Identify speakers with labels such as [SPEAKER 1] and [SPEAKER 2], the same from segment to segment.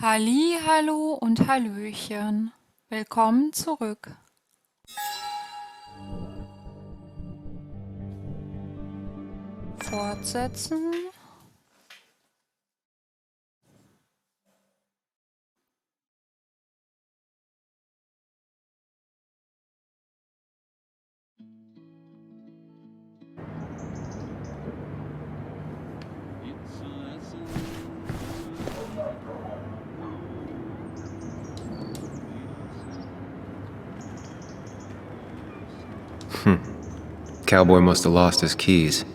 [SPEAKER 1] Halli, hallo und hallöchen. Willkommen zurück. Fortsetzen.
[SPEAKER 2] Cowboy must have lost his keys.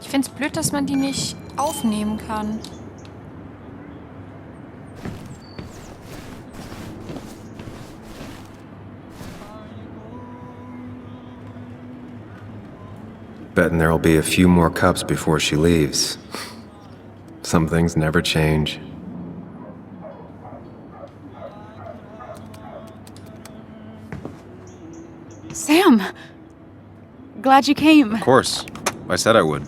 [SPEAKER 1] Ich find's blöd, dass man die nicht aufnehmen kann.
[SPEAKER 2] Betting there'll be a few more cups before she leaves. Some things never change.
[SPEAKER 3] Sam! Glad you came.
[SPEAKER 2] Of course. I said I would.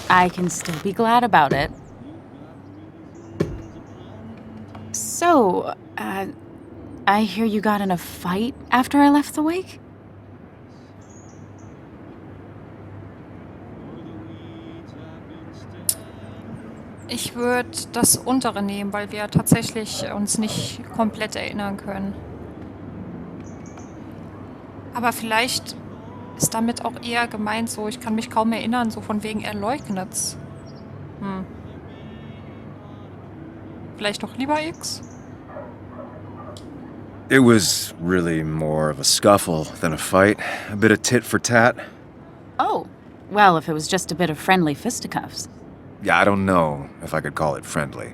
[SPEAKER 3] I can still be glad about it. So, I hear you got in a fight after I left the wake?
[SPEAKER 1] Ich würde das untere nehmen, weil wir tatsächlich uns nicht komplett erinnern können. Aber vielleicht ist damit auch eher gemeint so, ich kann mich kaum erinnern, so von wegen er leugnet's. Vielleicht doch lieber X?
[SPEAKER 4] It was really more of a scuffle than a fight. A bit of tit for tat.
[SPEAKER 3] Oh, well, if it was just a bit of friendly fisticuffs.
[SPEAKER 4] Yeah, I don't know if I could call it friendly.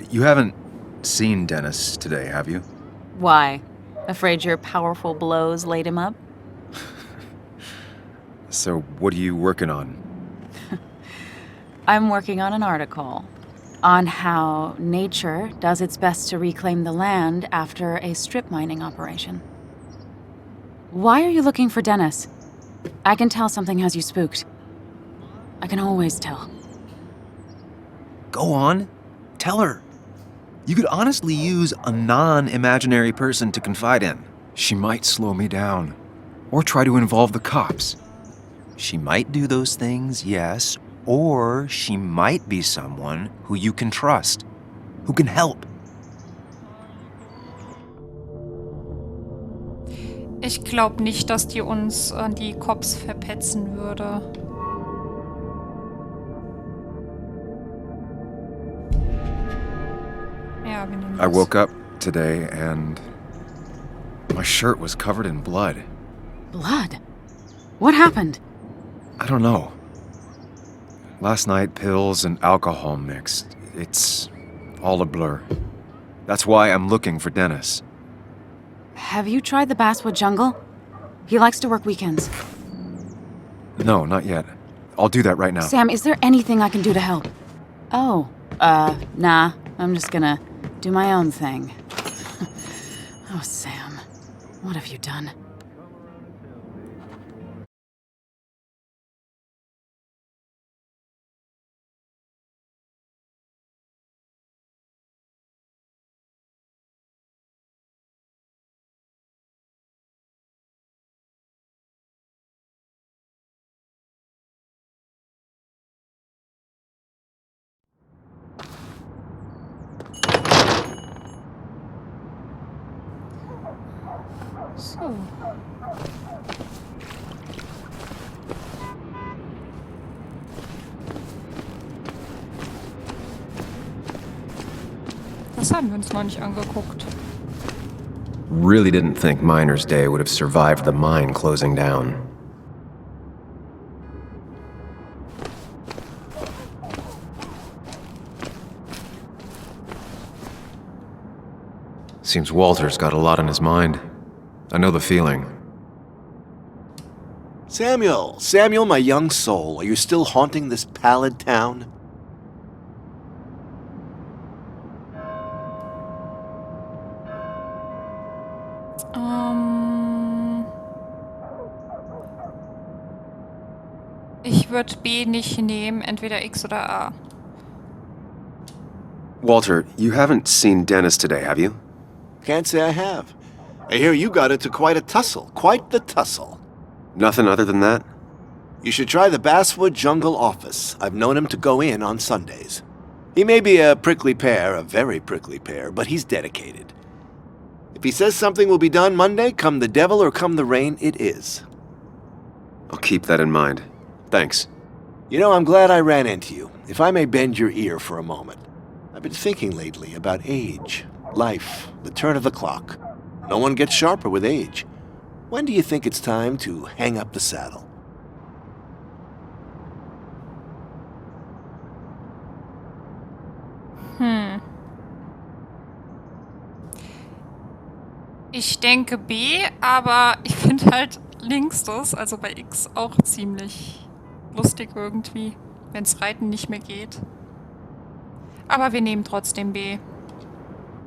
[SPEAKER 4] You haven't seen Dennis today, have you?
[SPEAKER 3] Why? Afraid your powerful blows laid him up?
[SPEAKER 4] So what are you working on?
[SPEAKER 3] I'm working on an article on how nature does its best to reclaim the land after a strip mining operation. Why are you looking for Dennis? I can tell something has you spooked. I can always tell.
[SPEAKER 4] Go on. Tell her. You could honestly use a non-imaginary person to confide in. She might slow me down. Or try to involve the cops. She might do those things, yes. Or she might be someone who you can trust. Who can help.
[SPEAKER 1] Ich glaube nicht, dass die uns an die Cops verpetzen würde. Ja, wir nehmen
[SPEAKER 4] I
[SPEAKER 1] das.
[SPEAKER 4] woke up today and my shirt was covered in blood.
[SPEAKER 3] Blood? What happened?
[SPEAKER 4] I don't know. Last night, pills and alcohol mixed. It's all a blur. That's why I'm looking for Dennis.
[SPEAKER 3] Have you tried the Basswood Jungle? He likes to work weekends.
[SPEAKER 4] No, not yet. I'll do that right now.
[SPEAKER 3] Sam, is there anything I can do to help? Oh, nah. I'm just gonna do my own thing. Oh, Sam. What have you done?
[SPEAKER 1] So. Das haben wir uns noch nicht angeguckt.
[SPEAKER 2] Really didn't think Miner's Day would have survived the mine closing down. Seems Walter's got a lot on his mind. I know the feeling.
[SPEAKER 5] Samuel, my young soul, are you still haunting this pallid town?
[SPEAKER 1] Ich würde B nicht nehmen, entweder X oder A.
[SPEAKER 2] Walter, you haven't seen Dennis today, have you?
[SPEAKER 5] Can't say I have. I hear you got into quite a tussle. Quite the tussle.
[SPEAKER 2] Nothing other than that?
[SPEAKER 5] You should try the Basswood Jungle office. I've known him to go in on Sundays. He may be a prickly pear, a very prickly pear, but he's dedicated. If he says something will be done Monday, come the devil or come the rain, it is.
[SPEAKER 2] I'll keep that in mind. Thanks.
[SPEAKER 5] You know, I'm glad I ran into you. If I may bend your ear for a moment. I've been thinking lately about age, life, the turn of the clock. No one gets sharper with age. When do you think it's time to hang up the saddle?
[SPEAKER 1] Ich denke B, aber ich finde halt linkstes, also bei X, auch ziemlich lustig irgendwie, wenn's Reiten nicht mehr geht. Aber wir nehmen trotzdem B.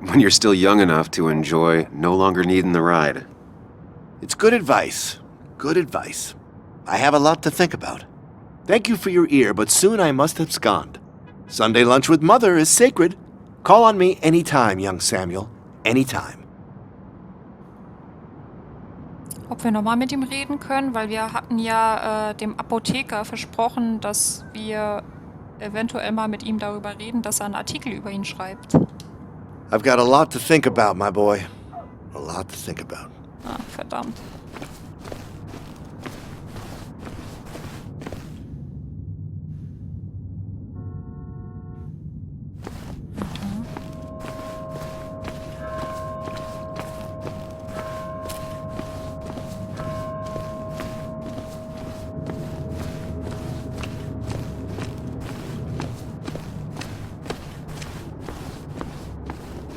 [SPEAKER 2] When you're still young enough to enjoy no longer needing the ride.
[SPEAKER 5] It's good advice. Good advice. I have a lot to think about. Thank you for your ear, but soon I must abscond. Sunday lunch with Mother is sacred. Call on me anytime, young Samuel. Anytime.
[SPEAKER 1] Ob wir nochmal mit ihm reden können, weil wir hatten ja dem Apotheker versprochen, dass wir eventuell mal mit ihm darüber reden, dass er einen Artikel über ihn schreibt.
[SPEAKER 5] I've got a lot to think about, my boy. A lot to think about.
[SPEAKER 1] Ah, verdammt.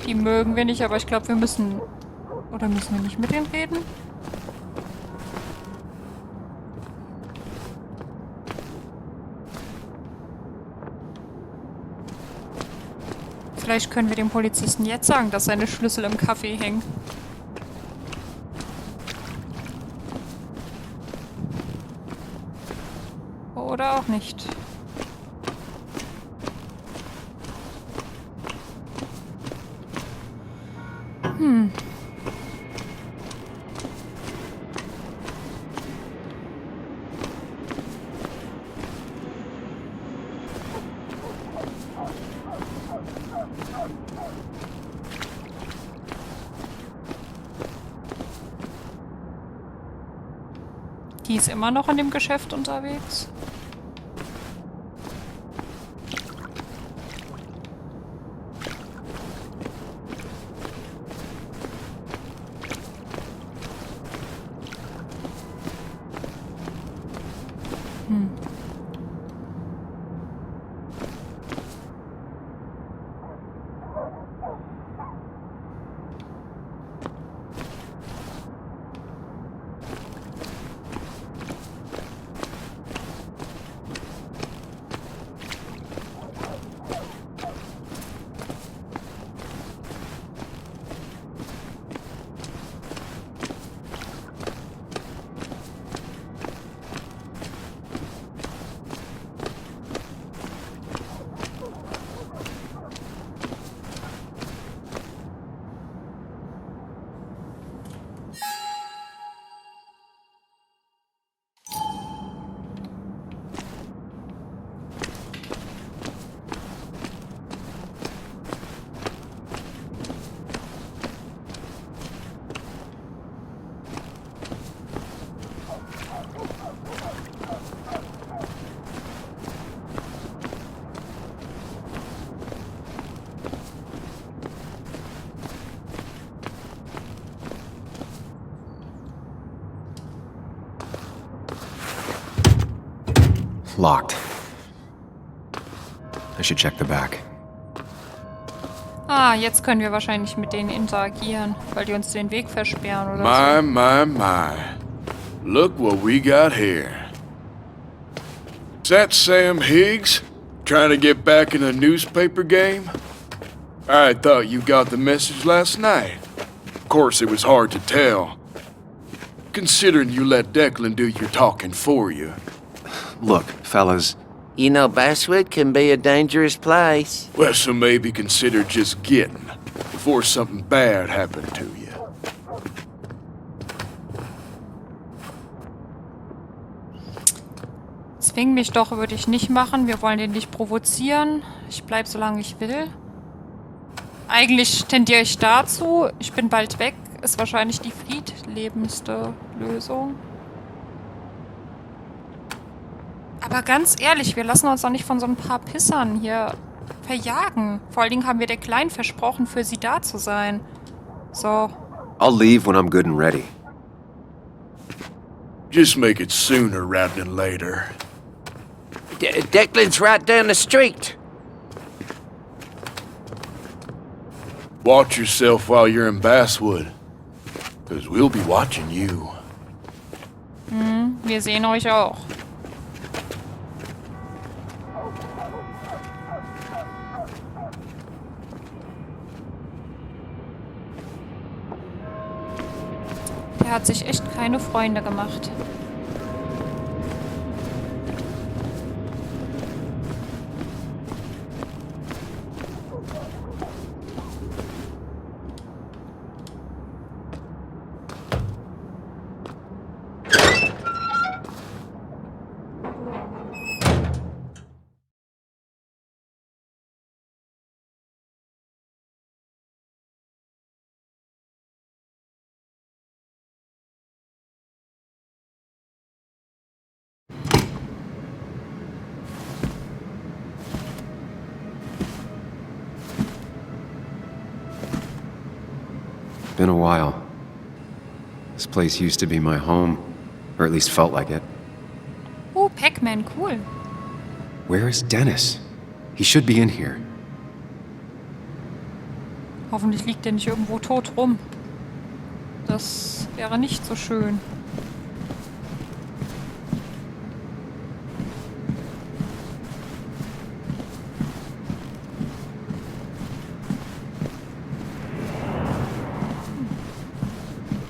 [SPEAKER 1] Die mögen wir nicht, aber ich glaube, wir müssen... Oder müssen wir nicht mit denen reden? Vielleicht können wir dem Polizisten jetzt sagen, dass seine Schlüssel im Kaffee hängen. Oder auch nicht. Die ist immer noch in dem Geschäft unterwegs.
[SPEAKER 2] Locked. I should check the back.
[SPEAKER 1] Ah, jetzt können wir wahrscheinlich mit denen interagieren, weil die uns den Weg versperren oder
[SPEAKER 6] My, my, my. Look what we got here. Is that Sam Higgs? Trying to get back in a newspaper game? I thought you got the message last night. Of course, it was hard to tell. Considering you let Declan do your talking for you.
[SPEAKER 2] Look, fellas,
[SPEAKER 7] You know, Basswood can be a dangerous place.
[SPEAKER 6] Well, so maybe consider just getting before something bad happened to you.
[SPEAKER 1] Zwing mich doch, würde ich nicht machen. Wir wollen den nicht provozieren. Ich bleib, solange ich will. Eigentlich tendiere ich dazu. Ich bin bald weg. Ist wahrscheinlich die friedlebendste Lösung. Aber ganz ehrlich, wir lassen uns doch nicht von so ein paar Pissern hier verjagen. Vor allen Dingen haben wir der Kleinen versprochen, für sie da zu sein. So.
[SPEAKER 2] I'll leave when I'm good and ready.
[SPEAKER 6] Just make it sooner rather than later.
[SPEAKER 7] Declan's right down the street.
[SPEAKER 6] Watch yourself while you're in Basswood. Because we'll be watching you.
[SPEAKER 1] Wir sehen euch auch. Der hat sich echt keine Freunde gemacht.
[SPEAKER 2] Been a while. This place used to be my home, or at least felt like it.
[SPEAKER 1] Oh, Pac-Man, cool.
[SPEAKER 2] Where is Dennis? He should be in here.
[SPEAKER 1] Hoffentlich liegt er nicht irgendwo tot rum. Das wäre nicht so schön.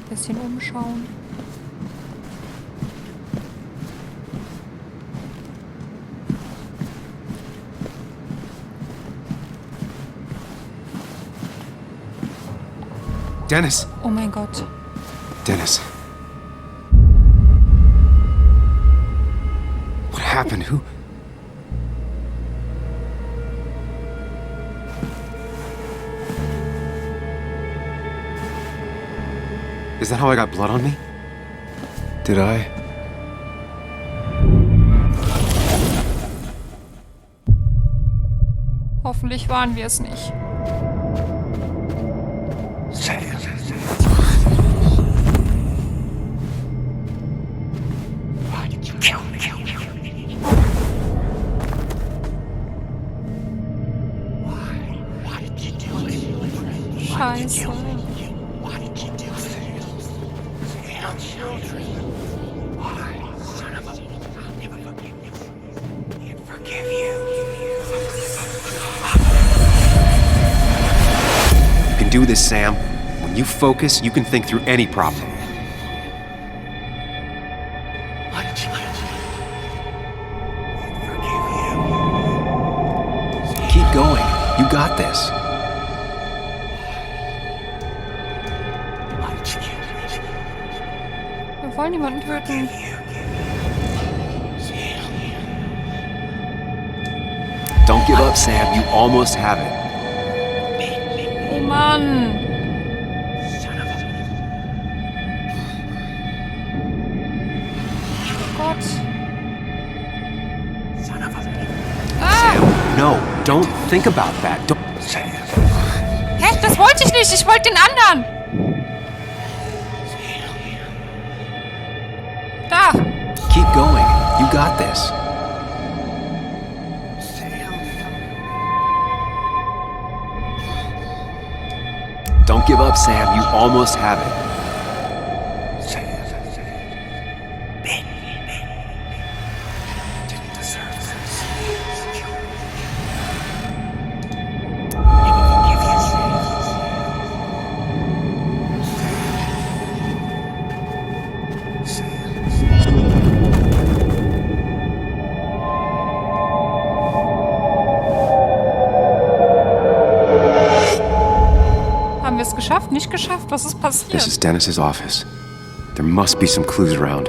[SPEAKER 1] Bisschen umschauen.
[SPEAKER 2] Dennis!
[SPEAKER 1] Oh mein Gott.
[SPEAKER 2] Dennis. What happened? Who? Is that how I got blood on me? Did I?
[SPEAKER 1] Hoffentlich waren wir es nicht. Scheiße.
[SPEAKER 2] You can do this, Sam. When you focus, you can think through any problem. Keep going. You got this.
[SPEAKER 1] Wir wollen niemanden töten.
[SPEAKER 2] Don't give up, Sam. You almost have it.
[SPEAKER 1] Oh Mann. Oh Gott. Ah!
[SPEAKER 2] Sam, no. Don't think about that. Don't.
[SPEAKER 1] Hä? Das wollte ich nicht. Ich wollte den anderen. Da.
[SPEAKER 2] Keep going. You got this. Don't give up, Sam. You almost have it.
[SPEAKER 1] wir es geschafft? Nicht geschafft? Was ist passiert?
[SPEAKER 2] This is Dennis's office. There must be some clues around.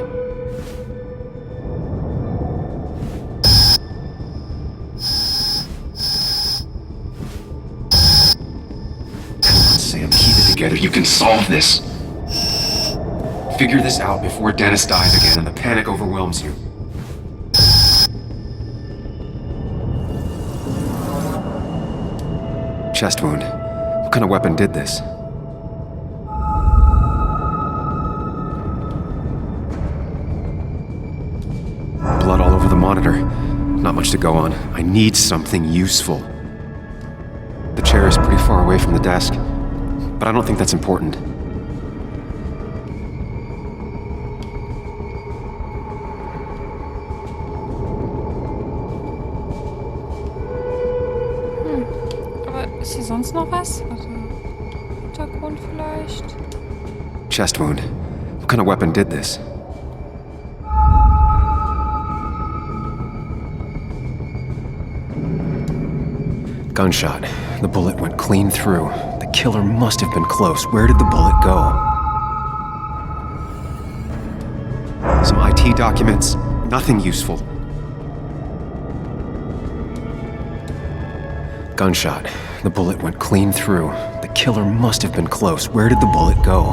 [SPEAKER 2] Come on, Sam, keep it together. You can solve this. Figure this out before Dennis dies again and the panic overwhelms you. Chest wound. What kind of weapon did this? Blood all over the monitor. Not much to go on. I need something useful. The chair is pretty far away from the desk, but I don't think that's important.
[SPEAKER 1] Ist hier sonst noch was? Also, Hintergrund vielleicht?
[SPEAKER 2] Chest wound. What kind of weapon did this? Gunshot. The bullet went clean through. The killer must have been close. Where did the bullet go? Some IT documents. Nothing useful. Gunshot. The bullet went clean through. The killer must have been close. Where did the bullet go?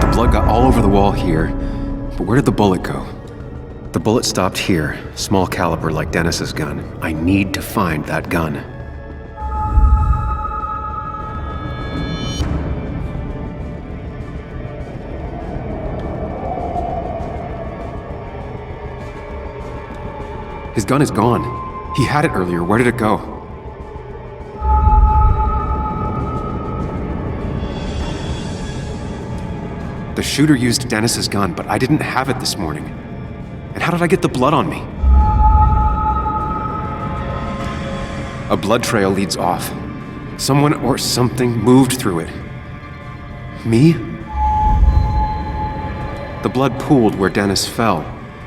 [SPEAKER 2] The blood got all over the wall here, but where did the bullet go? The bullet stopped here, small caliber like Dennis's gun. I need to find that gun. His gun is gone. He had it earlier. Where did it go? The shooter used Dennis's gun, but I didn't have it this morning. And how did I get the blood on me? A blood trail leads off. Someone or something moved through it. Me? The blood pooled where Dennis fell,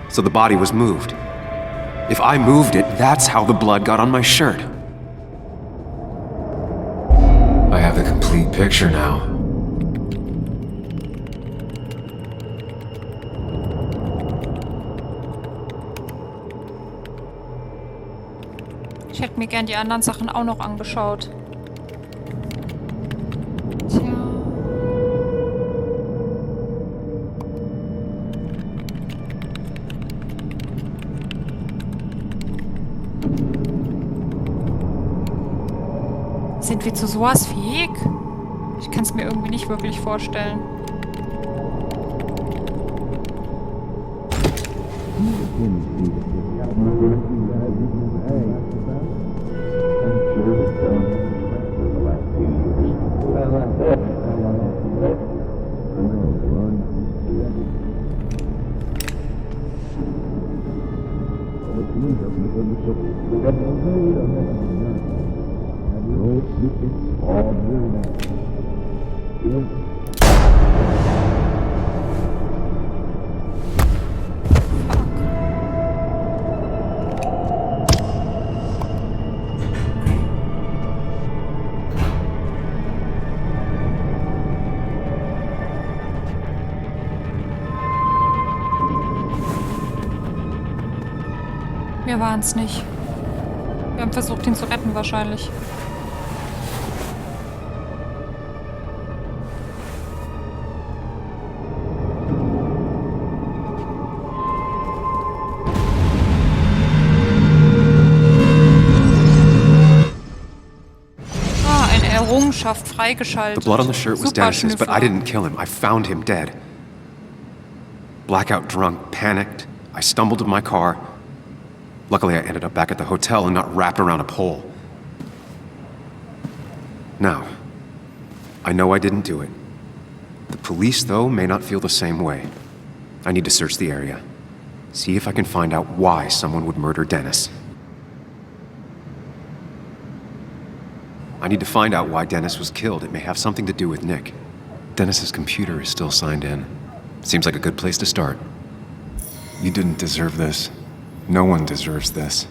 [SPEAKER 2] so the body was moved. If I moved it, that's how the blood got on my shirt. I have the complete picture now.
[SPEAKER 1] Ich hätte mir gern die anderen Sachen auch noch angeschaut. Tja. Sind wir zu sowas fähig? Ich kann es mir irgendwie nicht wirklich vorstellen. Wir waren es nicht. Wir haben versucht, ihn zu retten, wahrscheinlich. Ah, eine Errungenschaft freigeschaltet.
[SPEAKER 2] The blood on the shirt was Dennis's, but I
[SPEAKER 1] Superschnüffler.
[SPEAKER 2] didn't kill him. I found him dead. Blackout drunk, panicked. I stumbled to my car. Luckily, I ended up back at the hotel and not wrapped around a pole. Now, I know I didn't do it. The police, though, may not feel the same way. I need to search the area. See if I can find out why someone would murder Dennis. I need to find out why Dennis was killed. It may have something to do with Nick. Dennis's computer is still signed in. Seems like a good place to start. You didn't deserve this. No one deserves this.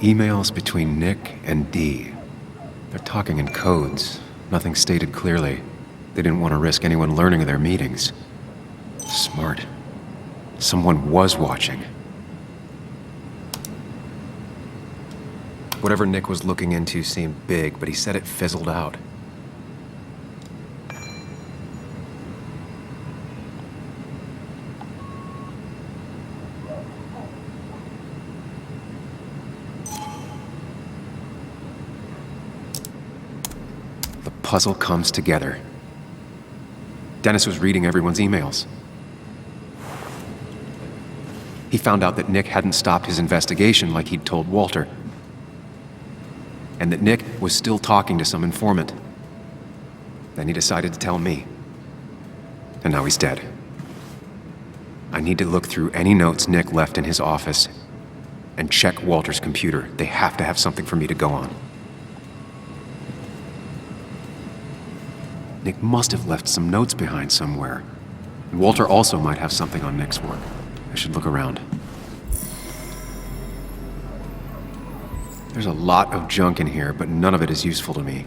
[SPEAKER 2] Emails between Nick and Dee. They're talking in codes, nothing stated clearly. They didn't want to risk anyone learning of their meetings. Smart. Someone was watching. Whatever Nick was looking into seemed big, but he said it fizzled out. The puzzle comes together. Dennis was reading everyone's emails. He found out that Nick hadn't stopped his investigation like he'd told Walter, and that Nick was still talking to some informant. Then he decided to tell me. And now he's dead. I need to look through any notes Nick left in his office and check Walter's computer. They have to have something for me to go on. Nick must have left some notes behind somewhere. And Walter also might have something on Nick's work. I should look around. There's a lot of junk in here, but none of it is useful to me.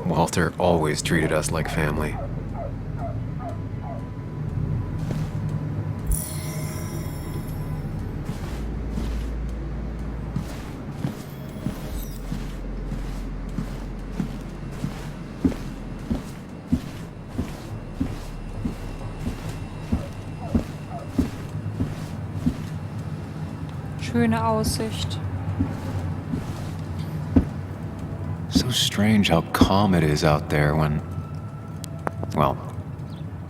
[SPEAKER 2] Walter always treated us like family.
[SPEAKER 1] Schöne Aussicht.
[SPEAKER 2] So strange how calm it is out there when, well,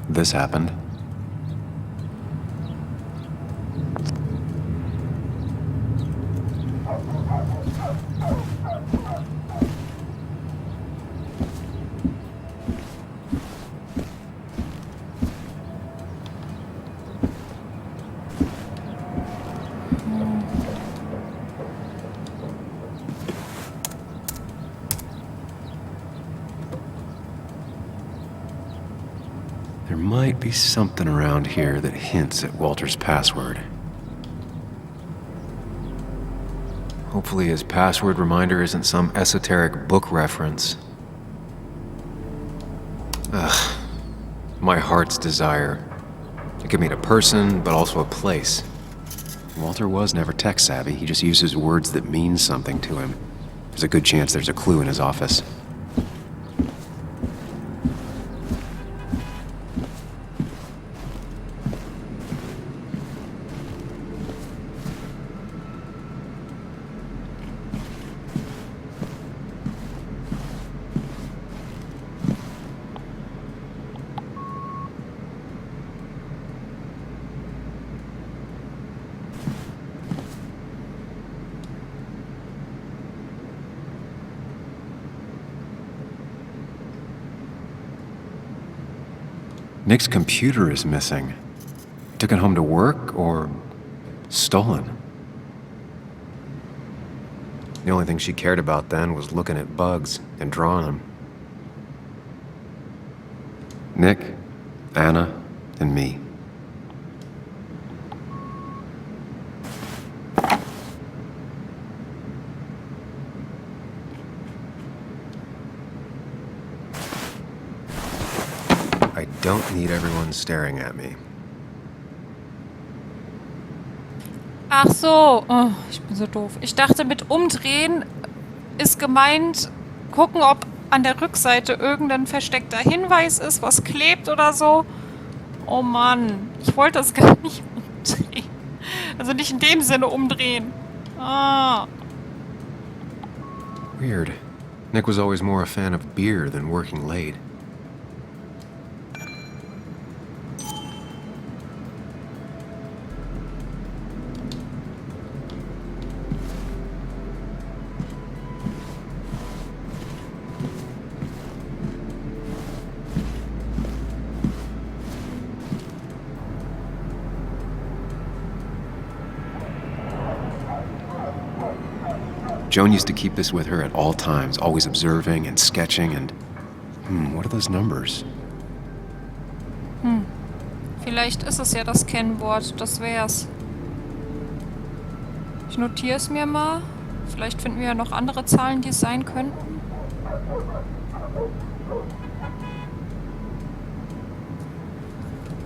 [SPEAKER 2] this happened. There might be something around here that hints at Walter's password. Hopefully his password reminder isn't some esoteric book reference. Ugh. My heart's desire. It could mean a person, but also a place. Walter was never tech savvy. He just uses words that mean something to him. There's a good chance there's a clue in his office. Nick's computer is missing. He took it home to work or stolen. The only thing she cared about then was looking at bugs and drawing them. Nick, Anna, and me. I don't need everyone staring at me.
[SPEAKER 1] Ach so. Oh, ich bin so doof. Ich dachte, mit umdrehen ist gemeint, gucken, ob an der Rückseite irgendein versteckter Hinweis ist, was klebt oder so. Oh Mann, ich wollte das gar nicht umdrehen. Also nicht in dem Sinne umdrehen. Ah.
[SPEAKER 2] Weird. Nick was always more a fan of beer than working late. Joan used to keep this with her at all times, always observing and sketching and... what are those numbers?
[SPEAKER 1] Vielleicht ist es ja das Kennwort, das wär's. Ich notiere es mir mal. Vielleicht finden wir ja noch andere Zahlen, die es sein könnten.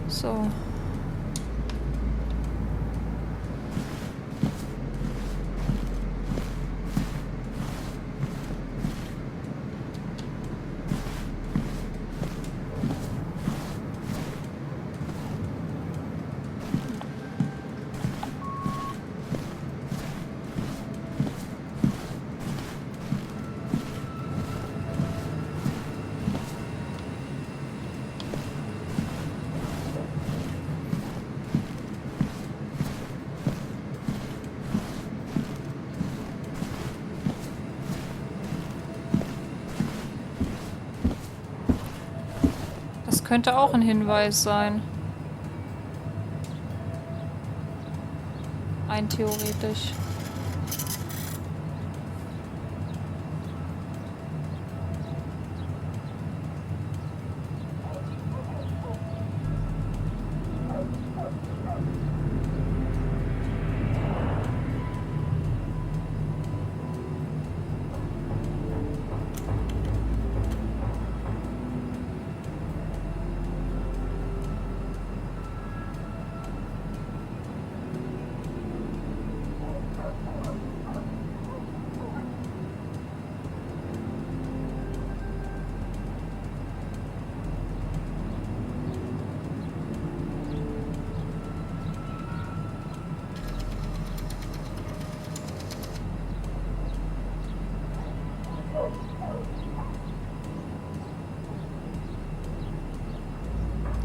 [SPEAKER 1] So. Das könnte auch ein Hinweis sein. Rein theoretisch.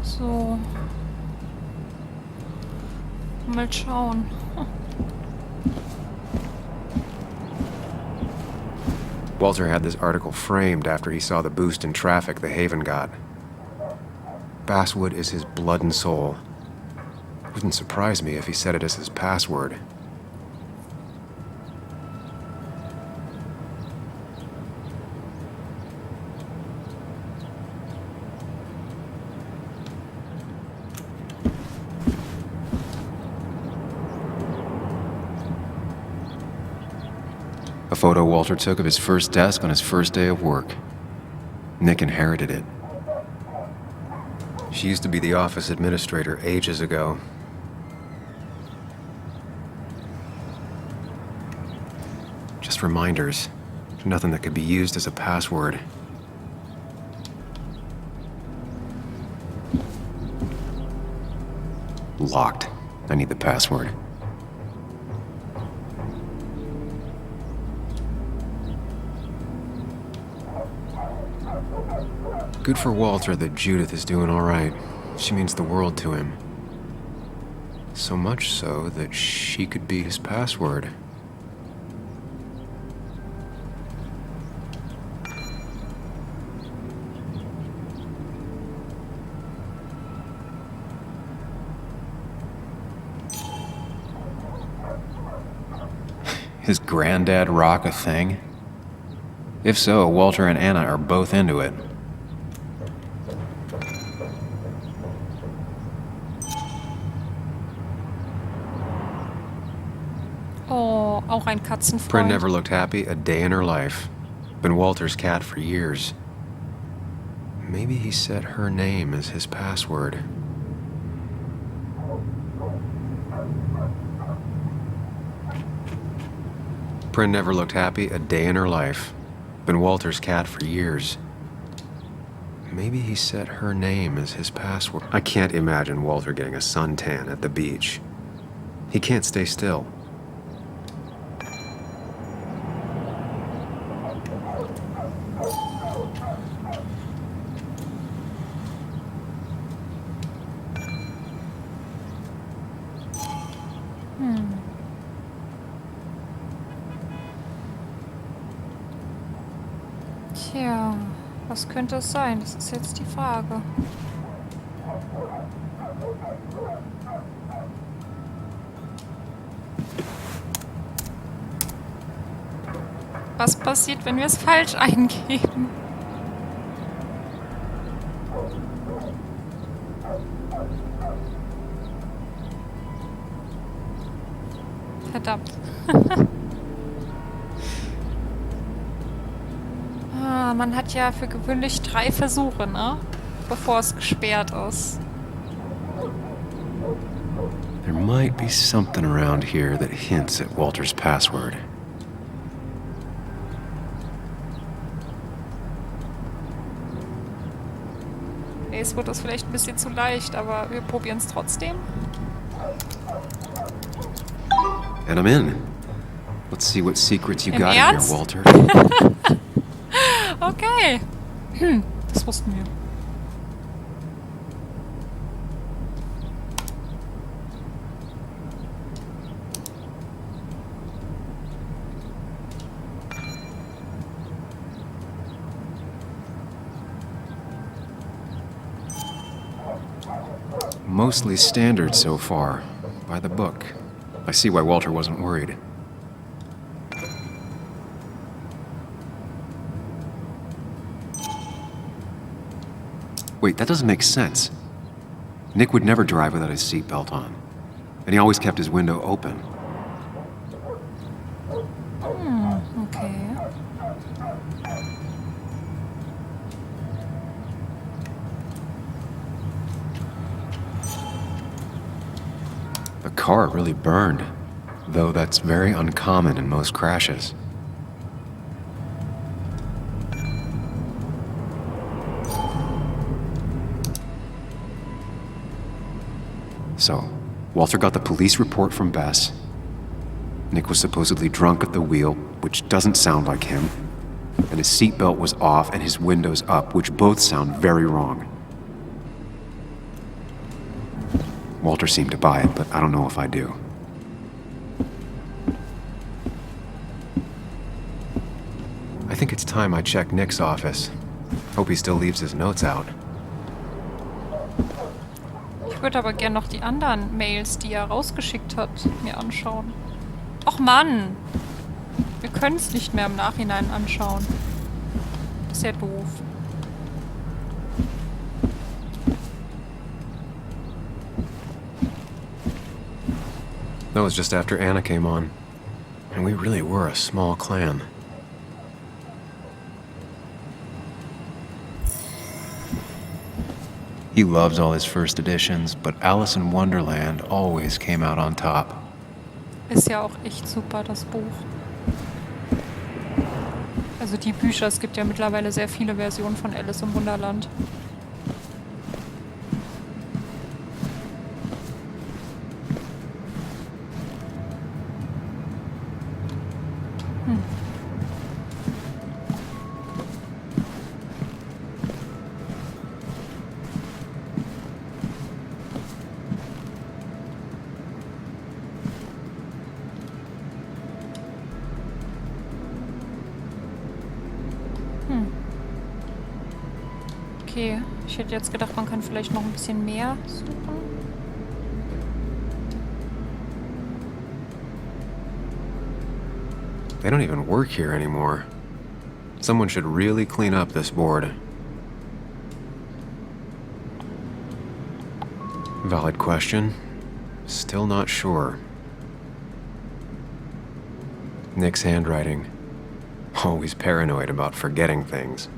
[SPEAKER 1] So. Mal schauen.
[SPEAKER 2] Walter had this article framed after he saw the boost in traffic the Haven got. Basswood is his blood and soul. It wouldn't surprise me if he set it as his password. A photo Walter took of his first desk on his first day of work. Nick inherited it. She used to be the office administrator ages ago. Just reminders. Nothing that could be used as a password. Locked. I need the password. Good for Walter that Judith is doing all right. She means the world to him. So much so that she could be his password. His granddad rock a thing? If so, Walter and Anna are both into it.
[SPEAKER 1] Oh, auch ein
[SPEAKER 2] Prin
[SPEAKER 1] Katzenfreund.
[SPEAKER 2] never looked happy a day in her life. Been Walter's cat for years. Maybe he set her name as his password. Prin never looked happy a day in her life. Been Walter's cat for years. Maybe he set her name as his password. I can't imagine Walter getting a suntan at the beach. He can't stay still.
[SPEAKER 1] Tja, was könnte es sein? Das ist jetzt die Frage. Was passiert, wenn wir es falsch eingeben? Verdammt. Man hat ja für gewöhnlich 3 Versuche, ne? Bevor es gesperrt ist.
[SPEAKER 2] There might be something around here that hints at Walter's password.
[SPEAKER 1] Es wird das vielleicht ein bisschen zu leicht, aber wir probieren es trotzdem.
[SPEAKER 2] And I'm in. Let's see what secrets you
[SPEAKER 1] Im
[SPEAKER 2] got in
[SPEAKER 1] Ernst?
[SPEAKER 2] here, Walter.
[SPEAKER 1] Okay. Das wussten wir.
[SPEAKER 2] Mostly standard so far, by the book. I see why Walter wasn't worried. Wait, that doesn't make sense. Nick would never drive without his seatbelt on. And he always kept his window open.
[SPEAKER 1] Okay.
[SPEAKER 2] The car really burned, though that's very uncommon in most crashes. So, Walter got the police report from Bess. Nick was supposedly drunk at the wheel, which doesn't sound like him. And his seatbelt was off and his windows up, which both sound very wrong. Walter seemed to buy it, but I don't know if I do. I think it's time I check Nick's office. Hope he still leaves his notes out.
[SPEAKER 1] Ich würde aber gern noch die anderen Mails, die er rausgeschickt hat, mir anschauen. Och Mann! Wir können es nicht mehr im Nachhinein anschauen. Das ist ja doof.
[SPEAKER 2] That was just after Anna came on. And we really were a small clan. He loves all his first editions, but Alice in Wonderland always came out on top.
[SPEAKER 1] Ist ja auch echt super, das Buch. Also die Bücher, es gibt ja mittlerweile sehr viele Versionen von Alice im Wunderland. Okay, ich hätte jetzt gedacht, man kann vielleicht noch ein bisschen mehr suchen.
[SPEAKER 2] They don't even work here anymore. Someone should really clean up this board. Valid question. Still not sure. Nick's handwriting. Always paranoid about forgetting things.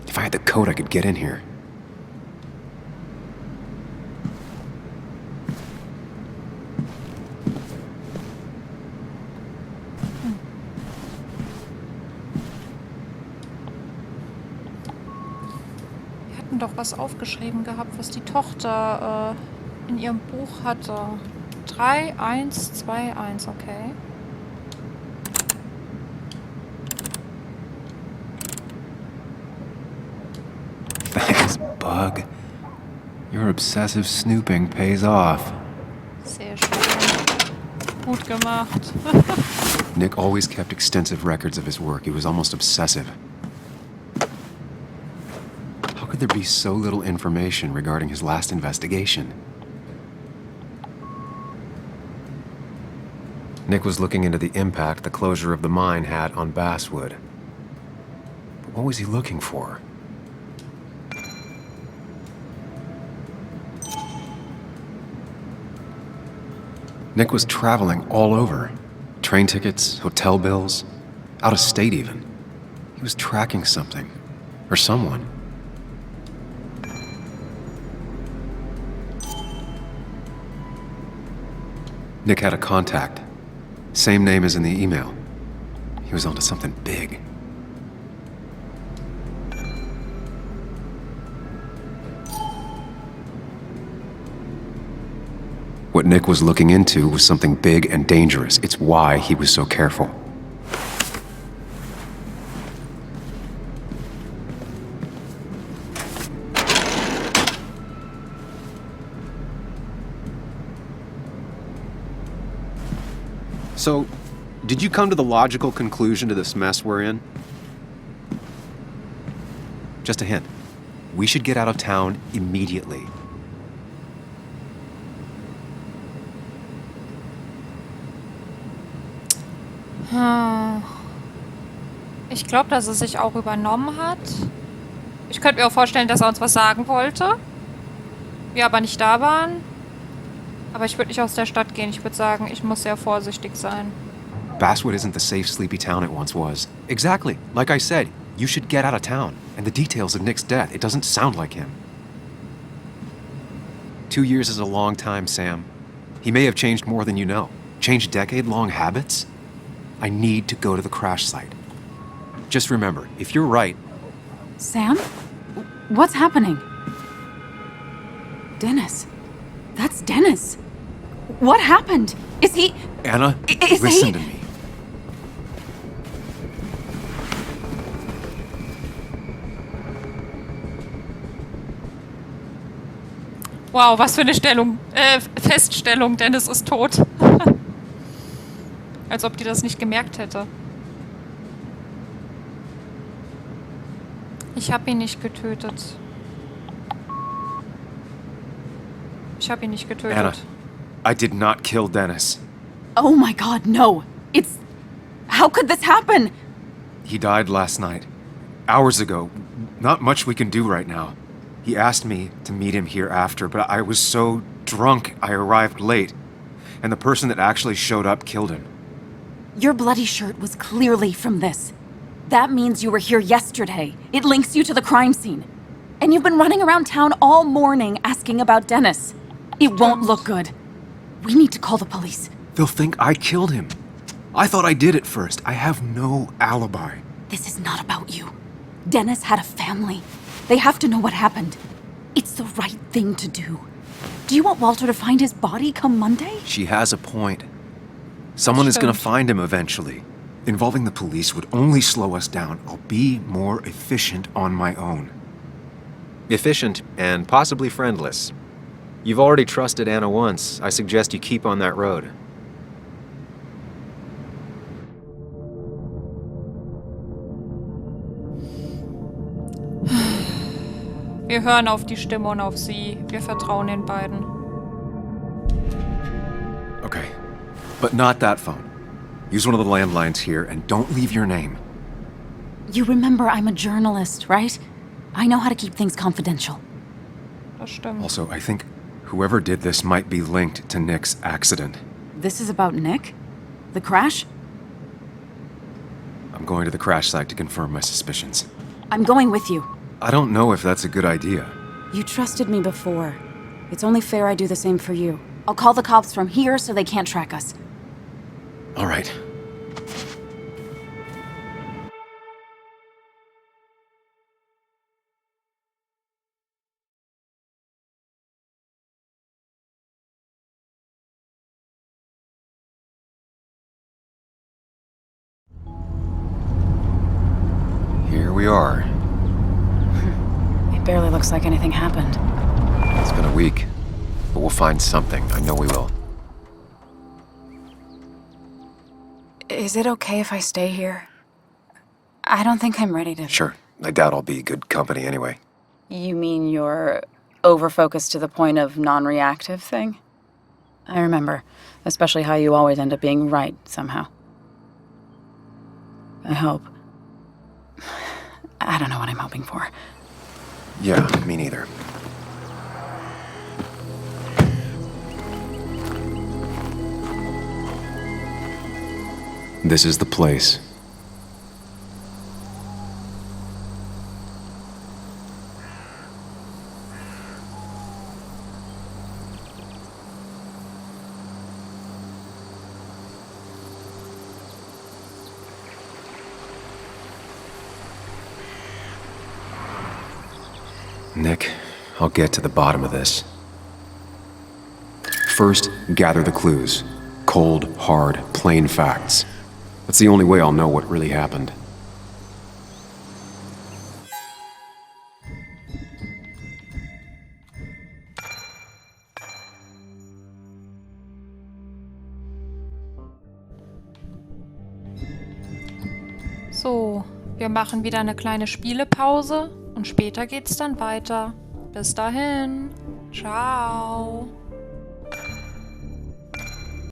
[SPEAKER 2] If I had the code, I could get in here.
[SPEAKER 1] Wir hatten doch was aufgeschrieben gehabt, was die Tochter in ihrem Buch hatte. 3121, okay.
[SPEAKER 2] Thanks, Bug. Your obsessive snooping pays off.
[SPEAKER 1] Sehr schön. Gut gemacht.
[SPEAKER 2] Nick always kept extensive records of his work. He was almost obsessive. How could could there be so little information regarding his last investigation? Nick was looking into the impact the closure of the mine had on Basswood. But what was he looking for? Nick was traveling all over. Train tickets, hotel bills, out of state even. He was tracking something. Or someone. Nick had a contact. Same name as in the email. He was onto something big. What Nick was looking into was something big and dangerous. It's why he was so careful. So, did you come to the logical conclusion to this mess we're in? Just a hint. We should get out of town immediately.
[SPEAKER 1] Ich glaube, dass er sich auch übernommen hat. Ich könnte mir auch vorstellen, dass er uns was sagen wollte. Wir aber nicht da waren. Aber ich würde nicht aus der Stadt gehen. Ich würde sagen, ich muss sehr vorsichtig sein.
[SPEAKER 2] Basswood isn't the safe, sleepy town it once was. Exactly. Like I said, you should get out of town. And the details of Nick's death, it doesn't sound like him. 2 years is a long time, Sam. He may have changed more than you know. Changed decade-long habits? I need to go to the crash site. Just remember, if you're right...
[SPEAKER 3] Sam? What's happening? Dennis. That's Dennis. What happened? Is he...
[SPEAKER 2] Anna,
[SPEAKER 3] Is
[SPEAKER 2] listen
[SPEAKER 3] he...
[SPEAKER 2] to me.
[SPEAKER 1] Wow, was für eine Stellung. Feststellung, Dennis ist tot. Als ob die das nicht gemerkt hätte. Ich habe ihn nicht getötet. Ich habe ihn nicht getötet.
[SPEAKER 2] Anna, I did not kill Dennis.
[SPEAKER 3] Oh my god, no. It's... How could this happen?
[SPEAKER 2] He died last night. Hours ago. Not much we can do right now. He asked me to meet him here after, but I was so drunk I arrived late. And the person that actually showed up killed him.
[SPEAKER 3] Your bloody shirt was clearly from this. That means you were here yesterday. It links you to the crime scene. And you've been running around town all morning asking about Dennis. It won't look good. We need to call the police.
[SPEAKER 2] They'll think I killed him. I thought I did at first. I have no alibi.
[SPEAKER 3] This is not about you. Dennis had a family. They have to know what happened. It's the right thing to do. Do you want Walter to find his body come Monday?
[SPEAKER 2] She has a point. Someone is gonna find him eventually. Involving the police would only slow us down. I'll be more efficient on my own. Efficient and possibly friendless. You've already trusted Anna once. I suggest you keep on that road.
[SPEAKER 1] Wir hören auf die Stimme und auf sie. Wir vertrauen den beiden.
[SPEAKER 2] Okay. But not that phone. Use one of the landlines here and don't leave your name.
[SPEAKER 3] You remember I'm a journalist, right? I know how to keep things confidential.
[SPEAKER 1] Das stimmt.
[SPEAKER 2] Also, I think whoever did this might be linked to Nick's accident.
[SPEAKER 3] This is about Nick? The crash?
[SPEAKER 2] I'm going to the crash site to confirm my suspicions.
[SPEAKER 3] I'm going with you.
[SPEAKER 2] I don't know if that's a good idea.
[SPEAKER 3] You trusted me before. It's only fair I do the same for you. I'll call the cops from here so they can't track us.
[SPEAKER 2] All right. Here we are.
[SPEAKER 3] It barely looks like anything happened.
[SPEAKER 2] It's been a week, but we'll find something. I know we will.
[SPEAKER 3] Is it okay if I stay here? I don't think I'm ready to...
[SPEAKER 2] Sure. I doubt I'll be good company anyway.
[SPEAKER 3] You mean your over-focused to the point of non-reactive thing? I remember, especially how you always end up being right, somehow. I hope. I don't know what I'm hoping for.
[SPEAKER 2] Yeah, me neither. This is the place. Nick, I'll get to the bottom of this. First, gather the clues. Cold, hard, plain facts. That's the only way I'll know what really happened.
[SPEAKER 1] So, wir machen wieder eine kleine Spielepause und später geht's dann weiter. Bis dahin. Ciao.